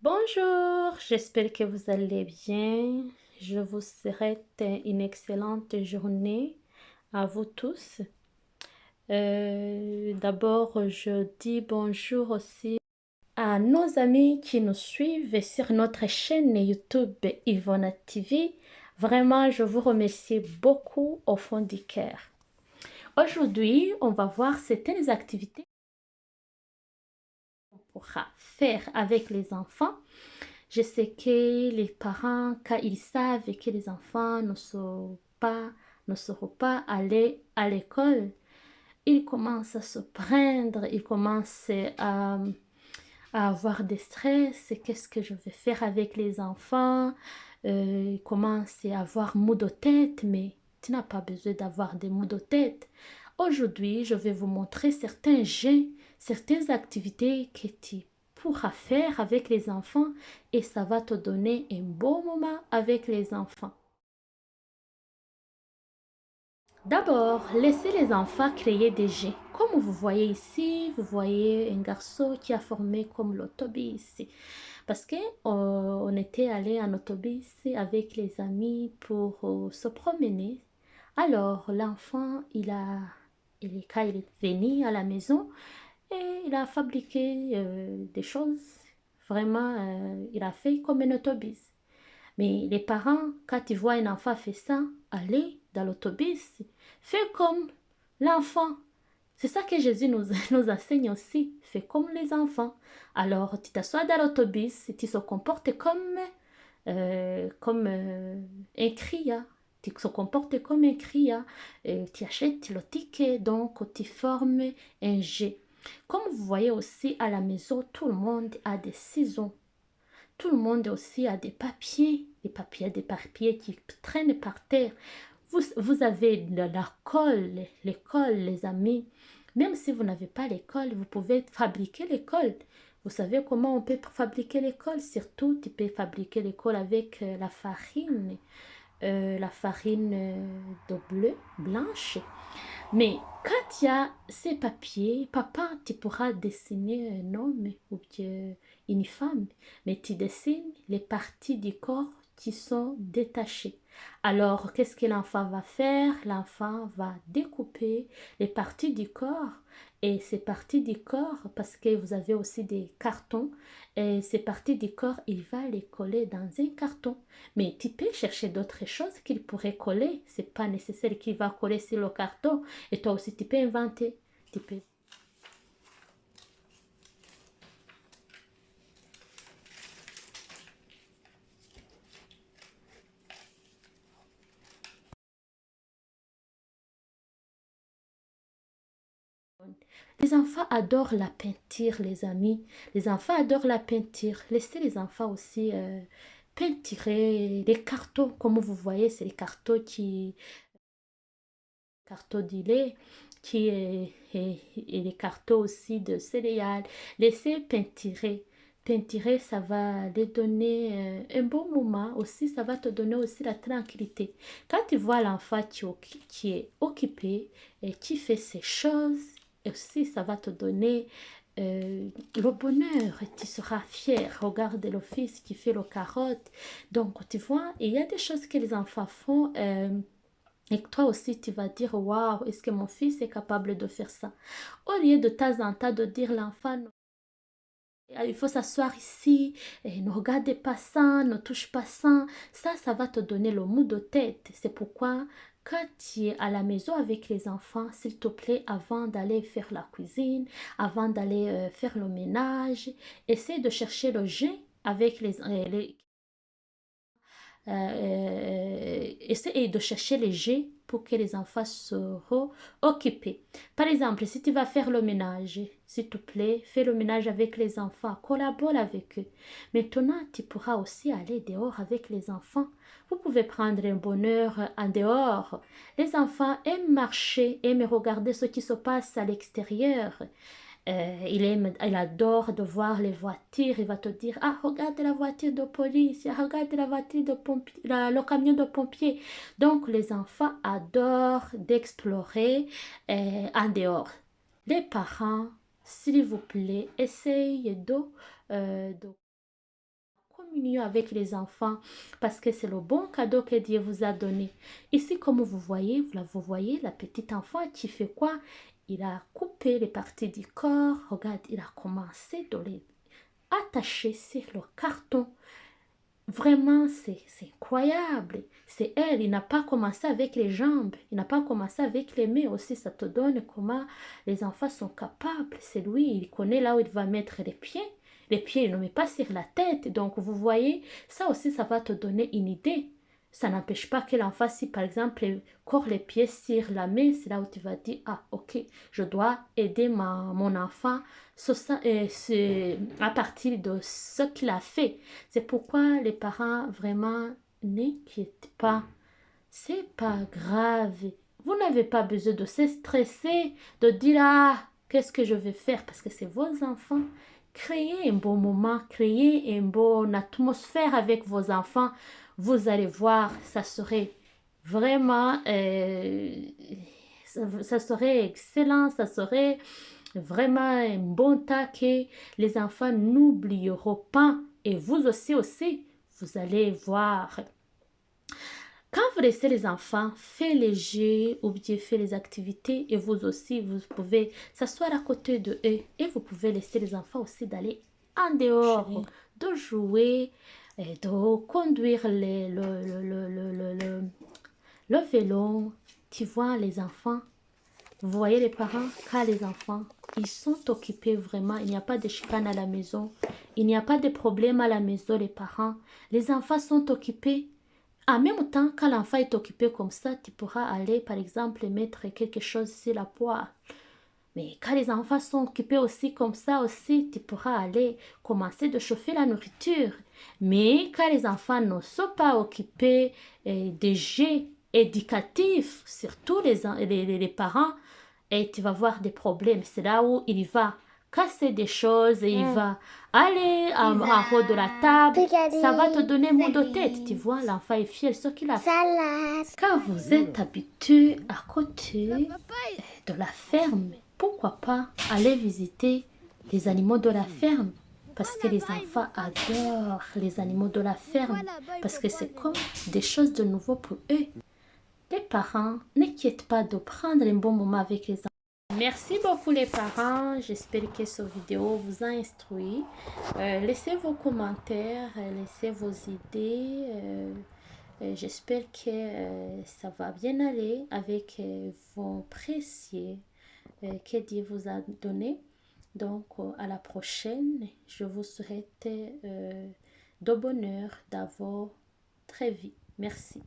Bonjour, j'espère que vous allez bien. Je vous souhaite une excellente journée à vous tous. D'abord, je dis bonjour aussi à nos amis qui nous suivent sur notre chaîne YouTube Yvonne TV. Vraiment, je vous remercie beaucoup au fond du cœur. Aujourd'hui, on va voir certaines activités qu'on pourra faire avec les enfants. Je sais que les parents, quand ils savent que les enfants ne seront pas aller à l'école, ils commencent à se prendre, ils commencent à avoir des stress. Qu'est-ce que je vais faire avec les enfants? Ils commencent à avoir maux de tête, mais tu n'as pas besoin d'avoir des maux de tête. Aujourd'hui, je vais vous montrer certains jeux, certaines activités que tu pourras faire avec les enfants et ça va te donner un bon moment avec les enfants. D'abord, laissez les enfants créer des jeux. Comme vous voyez ici, vous voyez un garçon qui a formé comme l'autobus. Parce que on était allé en autobus avec les amis pour se promener. Alors, l'enfant, quand il est venu à la maison, et il a fabriqué des choses. Vraiment, il a fait comme un autobus. Mais les parents, quand ils voient un enfant faire ça, aller dans l'autobus, fais comme l'enfant. C'est ça que Jésus nous enseigne aussi. Fais comme les enfants. Alors, tu t'assois dans l'autobus et tu te comportes comme un criard. Tu se comportes comme un criard. Tu achètes le ticket, donc tu formes un G. Comme vous voyez aussi à la maison, tout le monde a des ciseaux. Tout le monde aussi a des papiers qui traînent par terre. Vous avez de la colle, l'école, les amis. Même si vous n'avez pas l'école, vous pouvez fabriquer l'école. Vous savez comment on peut fabriquer l'école? Surtout, tu peux fabriquer l'école avec la farine de bleu, blanche. Mais quand il y a ces papiers, papa, tu pourras dessiner un homme ou bien une femme, mais tu dessines les parties du corps qui sont détachées. Alors, qu'est-ce que l'enfant va faire? L'enfant va découper les parties du corps et ces parties du corps, parce que vous avez aussi des cartons, et ces parties du corps, il va les coller dans un carton. Mais tu peux chercher d'autres choses qu'il pourrait coller. C'est pas nécessaire qu'il va coller sur le carton. Et toi aussi, tu peux inventer. Tu peux... Les enfants adorent la peinture, les amis. Les enfants adorent la peinture. Laissez les enfants aussi peinturer les cartons. Comme vous voyez, c'est les cartons d'illet et les cartons aussi de céréales. Laissez peinturer. Peinturer, ça va les donner un bon moment aussi, ça va te donner aussi la tranquillité. Quand tu vois l'enfant qui est occupé et qui fait ses choses, aussi ça va te donner le bonheur et tu seras fier. Regarde le fils qui fait le carotte. Donc, tu vois, il y a des choses que les enfants font. Et toi aussi, tu vas dire, waouh, est-ce que mon fils est capable de faire ça? Au lieu de temps en temps de dire l'enfant, il faut s'asseoir ici, et ne regardez pas ça, ne touche pas ça. Ça va te donner le mou de tête. C'est pourquoi, quand tu es à la maison avec les enfants, s'il te plaît, avant d'aller faire la cuisine, avant d'aller faire le ménage, essaie de chercher le jeu avec essayer de chercher les jeux pour que les enfants soient occupés. Par exemple, si tu vas faire le ménage, s'il te plaît, fais le ménage avec les enfants, collabore avec eux. Maintenant, tu pourras aussi aller dehors avec les enfants. Vous pouvez prendre un bonheur en dehors. Les enfants aiment marcher, aiment regarder ce qui se passe à l'extérieur. Il adore de voir les voitures. Il va te dire, ah, regarde la voiture de police, ah, regarde la voiture de pompier, le camion de pompier. Donc, les enfants adorent d'explorer en dehors. Les parents, s'il vous plaît, essayez de communion avec les enfants parce que c'est le bon cadeau que Dieu vous a donné. Ici, comme vous voyez, la petite enfant qui fait quoi? Il a coupé les parties du corps. Regarde, il a commencé de les attacher sur le carton. Vraiment, c'est incroyable. C'est elle. Il n'a pas commencé avec les jambes. Il n'a pas commencé avec les mains aussi. Ça te donne comment les enfants sont capables. C'est lui, il connaît là où il va mettre les pieds. Les pieds, il ne met pas sur la tête. Donc, vous voyez, ça aussi, ça va te donner une idée. Ça n'empêche pas que l'enfant, si par exemple, il corps les pieds sur la main, c'est là où tu vas dire, ah, ok, je dois aider mon enfant à partir de ce qu'il a fait. C'est pourquoi les parents vraiment n'inquiètent pas. C'est pas grave. Vous n'avez pas besoin de se stresser, de dire ah, qu'est-ce que je vais faire parce que c'est vos enfants. Créez un bon moment, créez une bonne atmosphère avec vos enfants. Vous allez voir, ça serait vraiment, ça serait excellent, ça serait vraiment un bon taquet. Les enfants n'oublieront pas. Et vous aussi, vous allez voir. Quand vous laissez les enfants faire les jeux ou bien faire les activités, et vous aussi, vous pouvez s'asseoir à côté de eux et vous pouvez laisser les enfants aussi d'aller en dehors, de jouer, et de conduire le vélo. Tu vois, les enfants, vous voyez les parents, quand les enfants, ils sont occupés vraiment, il n'y a pas de chicane à la maison, il n'y a pas de problème à la maison, les parents, les enfants sont occupés. En même temps, quand l'enfant est occupé comme ça, tu pourras aller, par exemple, mettre quelque chose sur la poêle. Mais quand les enfants sont occupés aussi comme ça aussi, tu pourras aller commencer de chauffer la nourriture. Mais quand les enfants ne sont pas occupés des jeux éducatifs, surtout les parents, et tu vas voir des problèmes. C'est là où il va casser des choses et il va aller en haut de la table. Ça va te donner mal de tête. Tu vois, l'enfant est fier de ce qu'il a fait. Quand vous êtes habitué à côté de la ferme, pourquoi pas aller visiter les animaux de la ferme? Parce que les enfants adorent les animaux de la ferme. Parce que c'est comme des choses de nouveau pour eux. Les parents, n'inquiètent pas de prendre un bon moment avec les enfants. Merci beaucoup les parents. J'espère que cette vidéo vous a instruit. Laissez vos commentaires, laissez vos idées. J'espère que ça va bien aller avec vos précieux que Dieu vous a donné. Donc, à la prochaine. Je vous souhaite de bonheur, d'avoir très vite. Merci.